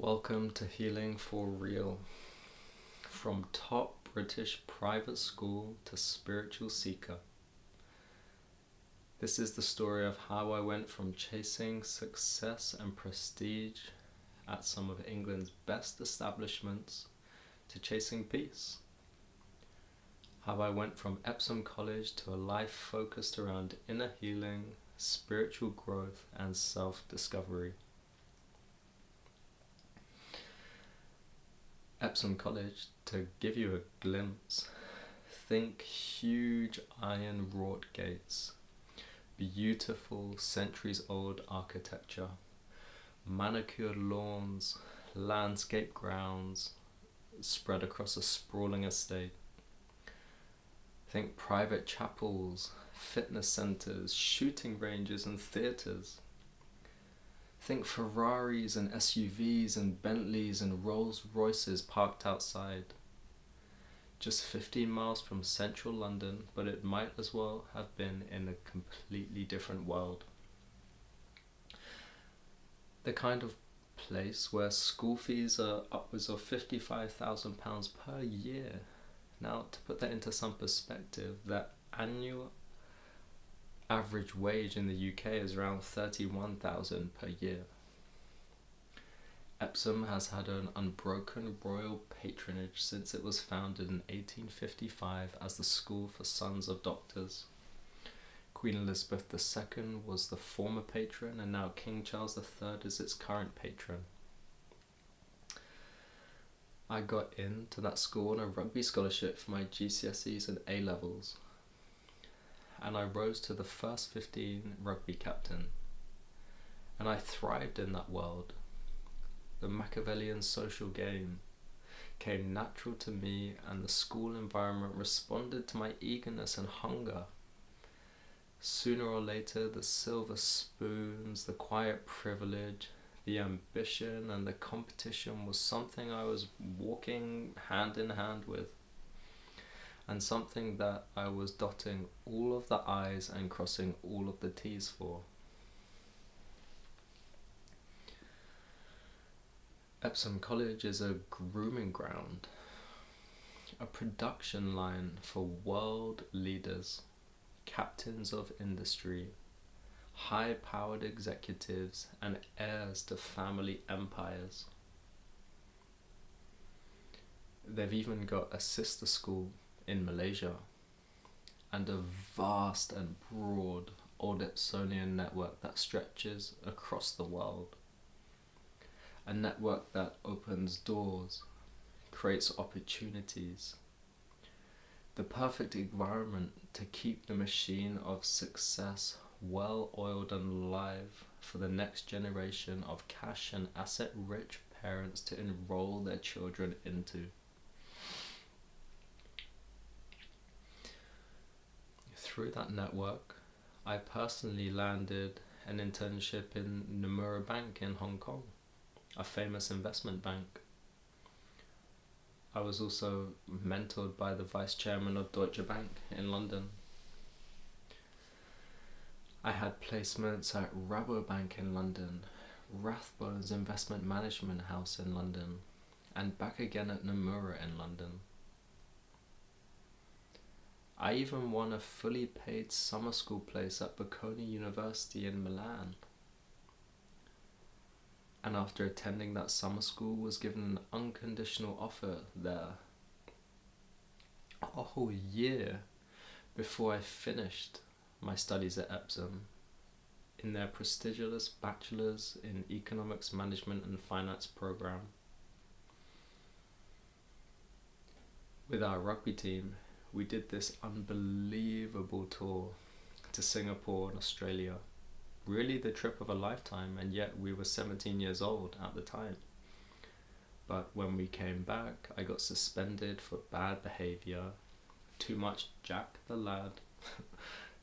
Welcome to Healing for Real. From top British private school to spiritual seeker. This is the story of how I went from chasing success and prestige at some of England's best establishments to chasing peace. How I went from Epsom College to a life focused around inner healing, spiritual growth, and self-discovery. Epsom College, to give you a glimpse, think huge iron wrought gates, beautiful centuries-old architecture, manicured lawns, landscape grounds spread across a sprawling estate. Think private chapels, fitness centres, shooting ranges and theatres. Think Ferraris and SUVs and Bentleys and Rolls Royces parked outside. Just 15 miles from central London, but it might as well have been in a completely different world. The kind of place where school fees are upwards of £55,000 per year. Now, to put that into some perspective, that annual average wage in the UK is around £31,000 per year. Epsom has had an unbroken royal patronage since it was founded in 1855 as the School for Sons of Doctors. Queen Elizabeth II was the former patron, and now King Charles III is its current patron. I got into that school on a rugby scholarship for my GCSEs and A-levels, and I rose to the first 15 rugby captain, and I thrived in that world. The Machiavellian social game came natural to me, and the school environment responded to my eagerness and hunger. Sooner or later, the silver spoons, the quiet privilege, the ambition and the competition was something I was walking hand in hand with, and something that I was dotting all of the I's and crossing all of the T's for. Epsom College is a grooming ground, a production line for world leaders, captains of industry, high-powered executives, and heirs to family empires. They've even got a sister school in Malaysia, and a vast and broad old Epsonian network that stretches across the world. A network that opens doors, creates opportunities, the perfect environment to keep the machine of success well-oiled and alive for the next generation of cash and asset-rich parents to enroll their children into. Through that network, I personally landed an internship in Nomura Bank in Hong Kong, a famous investment bank. I was also mentored by the vice chairman of Deutsche Bank in London. I had placements at Rabobank in London, Rathbones Investment Management House in London, and back again at Nomura in London. I even won a fully paid summer school place at Bocconi University in Milan. And after attending that summer school, was given an unconditional offer there a whole year before I finished my studies at Epsom in their prestigious Bachelor's in Economics, Management and Finance program. With our rugby team, we did this unbelievable tour to Singapore and Australia. Really the trip of a lifetime, and yet we were 17 years old at the time. But when we came back, I got suspended for bad behaviour, too much Jack the Lad,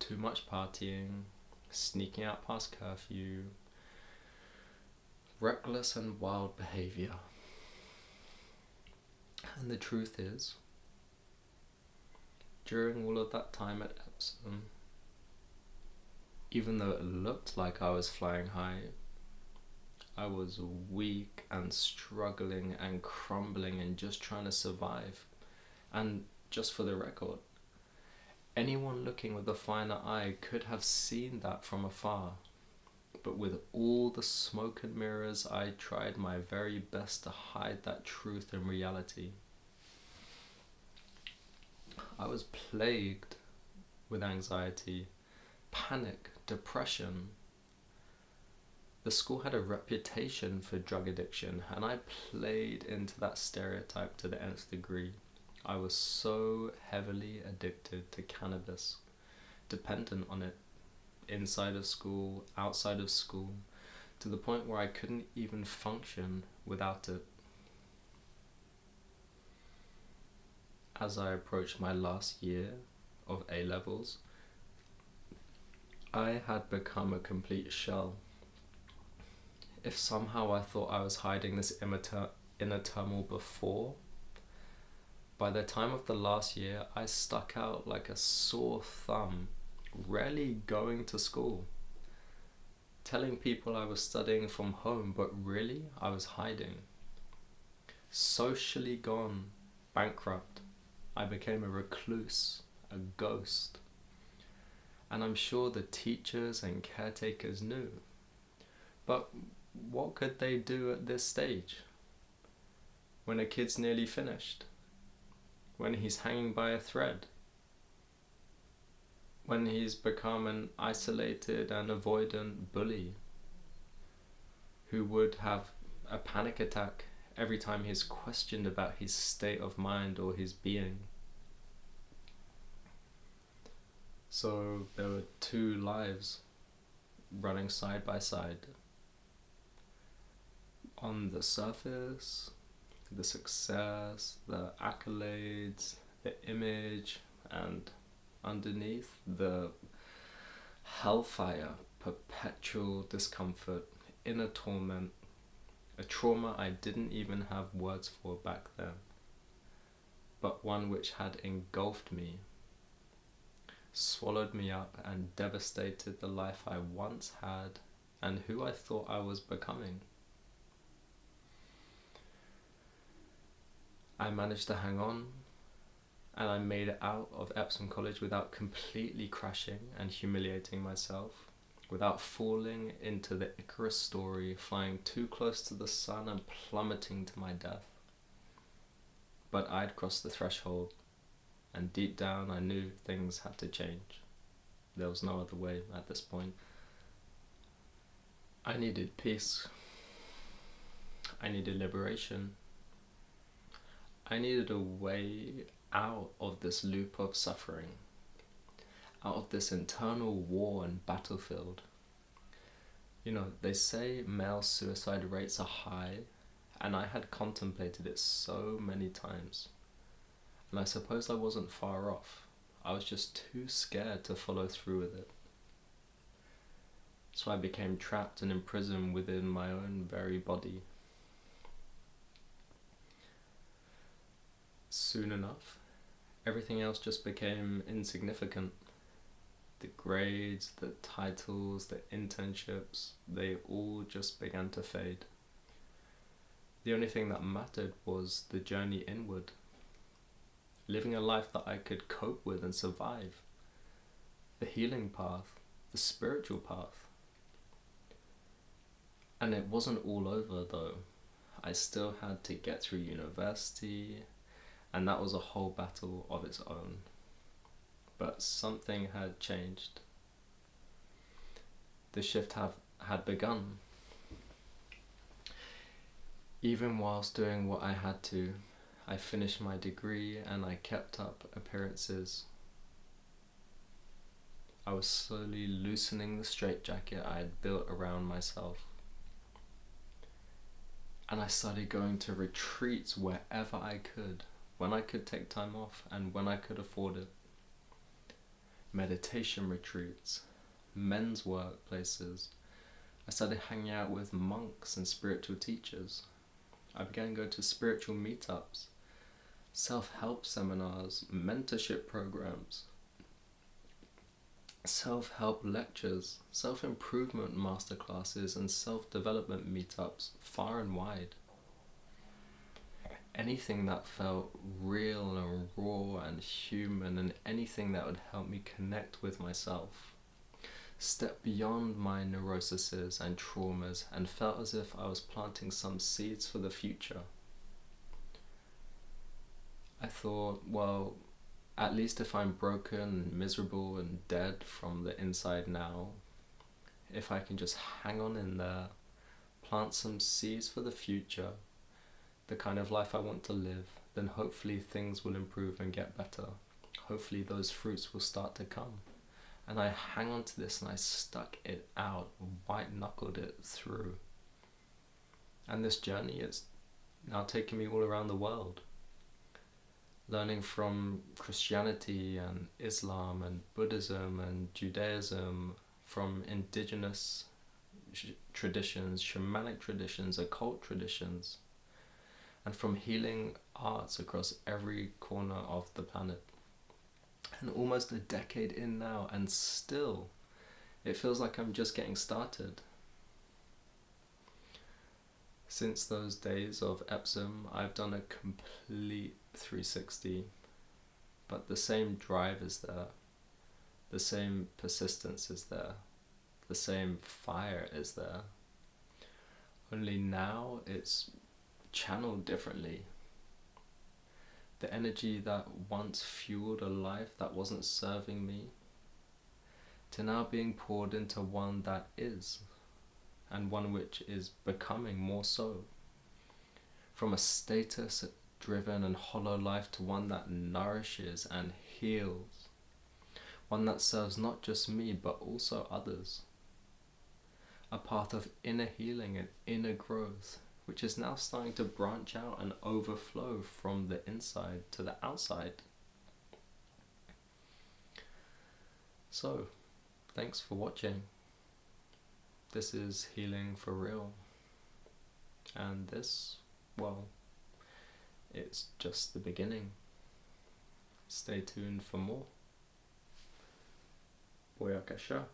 too much partying, sneaking out past curfew, reckless and wild behaviour. And the truth is, during all of that time at Epsom, even though it looked like I was flying high, I was weak and struggling and crumbling and just trying to survive. And just for the record, anyone looking with a finer eye could have seen that from afar. But with all the smoke and mirrors, I tried my very best to hide that truth and reality. I was plagued with anxiety, panic, depression. The school had a reputation for drug addiction, and I played into that stereotype to the nth degree. I was so heavily addicted to cannabis, dependent on it, inside of school, outside of school, to the point where I couldn't even function without it. As I approached my last year of A-levels, I had become a complete shell. If somehow I thought I was hiding this inner turmoil before, by the time of the last year, I stuck out like a sore thumb, rarely going to school, telling people I was studying from home, but really I was hiding. Socially gone, bankrupt, I became a recluse, a ghost. And I'm sure the teachers and caretakers knew. But what could they do at this stage? When a kid's nearly finished? When he's hanging by a thread? When he's become an isolated and avoidant bully who would have a panic attack every time he's questioned about his state of mind or his being. So there were two lives running side by side. On the surface, the success, the accolades, the image, and underneath, the hellfire, perpetual discomfort, inner torment, a trauma I didn't even have words for back then, but one which had engulfed me, swallowed me up, and devastated the life I once had and who I thought I was becoming. I managed to hang on, and I made it out of Epsom College without completely crashing and humiliating myself, without falling into the Icarus story, flying too close to the sun and plummeting to my death. But I'd crossed the threshold, and deep down I knew things had to change. There was no other way at this point. I needed peace. I needed liberation. I needed a way out of this loop of suffering, out of this internal war and battlefield. You know, they say male suicide rates are high, and I had contemplated it so many times. And I suppose I wasn't far off. I was just too scared to follow through with it. So I became trapped and imprisoned within my own very body. Soon enough, everything else just became insignificant. The grades, the titles, the internships, they all just began to fade. The only thing that mattered was the journey inward, living a life that I could cope with and survive, the healing path, the spiritual path. And it wasn't all over though. I still had to get through university, and that was a whole battle of its own. But something had changed. The shift had begun. Even whilst doing what I had to, I finished my degree and I kept up appearances. I was slowly loosening the straitjacket I had built around myself. And I started going to retreats wherever I could, when I could take time off and when I could afford it. Meditation retreats, men's workplaces. I started hanging out with monks and spiritual teachers. I began to go to spiritual meetups, self-help seminars, mentorship programs. self-help lectures, self-improvement masterclasses, and self-development meetups far and wide. Anything that felt real and raw and human, and anything that would help me connect with myself. Step beyond my neuroses and traumas, and felt as if I was planting some seeds for the future. I thought, well, at least if I'm broken, miserable, and dead from the inside now, if I can just hang on in there, plant some seeds for the future, the kind of life I want to live, then hopefully things will improve and get better. Hopefully those fruits will start to come. And I hang on to this and I stuck it out, white-knuckled it through. And this journey is now taking me all around the world. Learning from Christianity and Islam and Buddhism and Judaism, from indigenous traditions, shamanic traditions, occult traditions, and from healing arts across every corner of the planet. And almost a decade in now, and still, it feels like I'm just getting started. Since those days of Epsom, I've done a complete 360, but the same drive is there, the same persistence is there, the same fire is there. Only now it's channeled differently. The energy that once fueled a life that wasn't serving me, to now being poured into one that is, and one which is becoming more so. From a status-driven and hollow life to one that nourishes and heals. One that serves not just me, but also others. A path of inner healing and inner growth, which is now starting to branch out and overflow from the inside to the outside. So, thanks for watching. This is Healing for Real. And this, well, it's just the beginning. Stay tuned for more. Boyakasha.